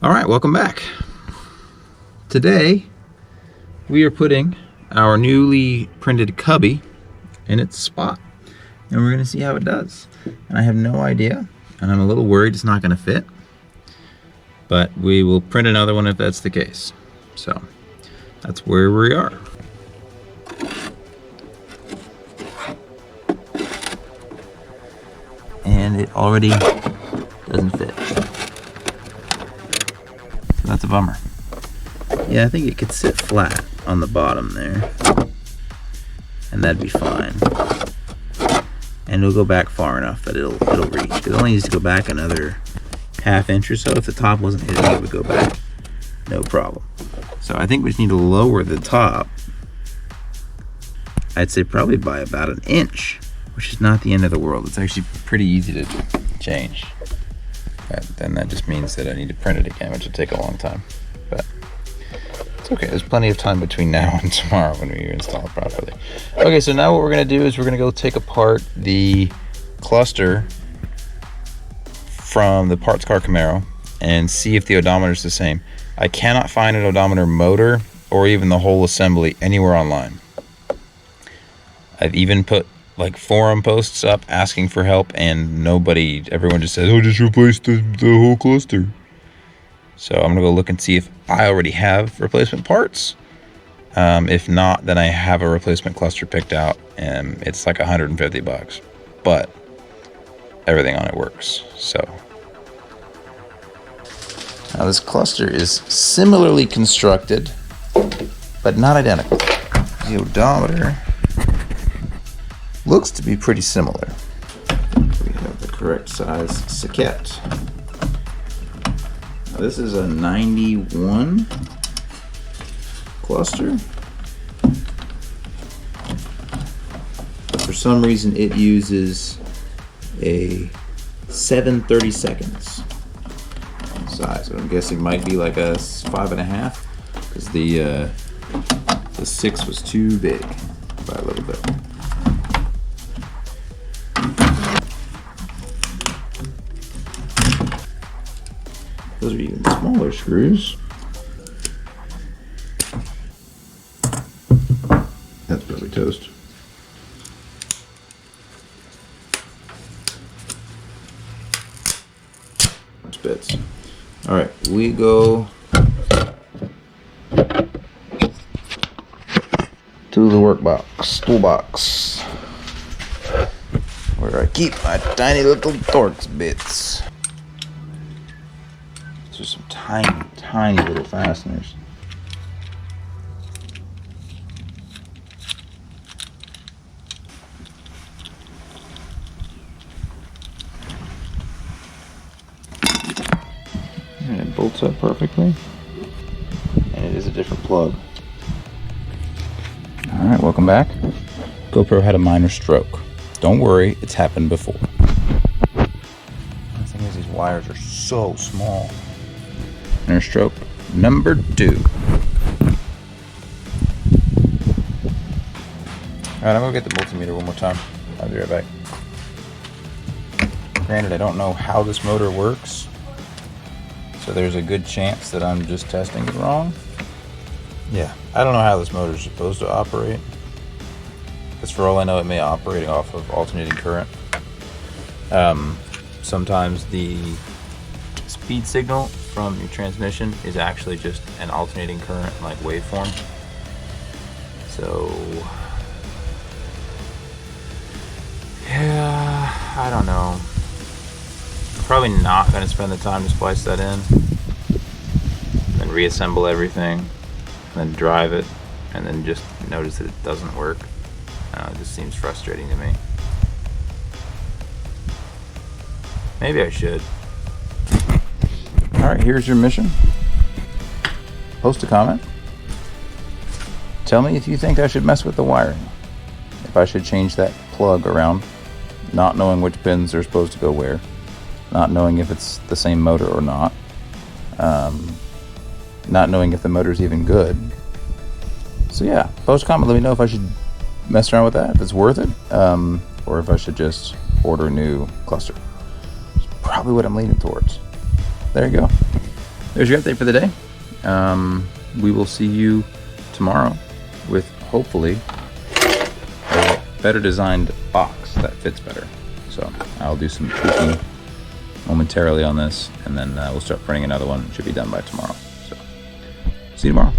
All right, welcome back. Today we are putting our newly printed cubby in its spot, and we're going to see how it does. And I have no idea, and I'm a little worried it's not going to fit, but we will print another one if that's the case. So that's where we are. And it already doesn't fit. So that's a bummer. Yeah, I think it could sit flat on the bottom there, and that'd be fine. And it'll go back far enough that it'll reach. It only needs to go back another ½ inch or so. If the top wasn't hitting, it would go back, no problem. So I think we just need to lower the top. I'd say probably by about 1 inch, which is not the end of the world. It's actually pretty easy to change. Then that just means that I need to print it again, which will take a long time. But it's okay, there's plenty of time between now and tomorrow when we install it properly. Okay, so now what we're gonna do is we're gonna go take apart the cluster from the parts car Camaro and see if the odometer is the same. I cannot find an odometer motor or even the whole assembly anywhere online. I've even put like forum posts up asking for help, and everyone just says, oh, just replace the whole cluster. So I'm gonna go look and see if I already have replacement parts. If not, then I have a replacement cluster picked out, and it's like $150, but everything on it works. So now this cluster is similarly constructed, but not identical. The odometer looks to be pretty similar. We have the correct size saquette. Now this is a 91 cluster, but for some reason it uses a 7/32 size. I'm guessing might be like a 5.5, because the 6 was too big by a little bit. Those are even smaller screws. That's probably toast. Bits. All right, we go to the workbox, toolbox, where I keep my tiny little Torx bits. These are some tiny little fasteners. And it bolts up perfectly. And it is a different plug. Alright, welcome back. GoPro had a minor stroke. Don't worry, it's happened before. The thing is, these wires are so small. Minor stroke number 2. Alright, I'm gonna get the multimeter one more time. I'll be right back. Granted, I don't know how this motor works, so there's a good chance that I'm just testing it wrong. Yeah, I don't know how this motor is supposed to operate, because for all I know it may operate off of alternating current. Sometimes the speed signal from your transmission is actually just an alternating current like waveform. So yeah, I don't know. Probably not going to spend the time to splice that in, then reassemble everything, then drive it, and then just notice that it doesn't work. It just seems frustrating to me. Maybe I should. Alright, here's your mission. Post a comment. Tell me if you think I should mess with the wiring. If I should change that plug around, not knowing which pins are supposed to go where. Not knowing if it's the same motor or not. Not knowing if the motor's even good. So yeah, post a comment, let me know if I should mess around with that, if it's worth it, or if I should just order a new cluster. It's probably what I'm leaning towards. There you go. there's your update for the day. We will see you tomorrow with hopefully a better designed box that fits better. So I'll do some tweaking momentarily on this, and then we'll start printing another one. It should be done by tomorrow. So see you tomorrow.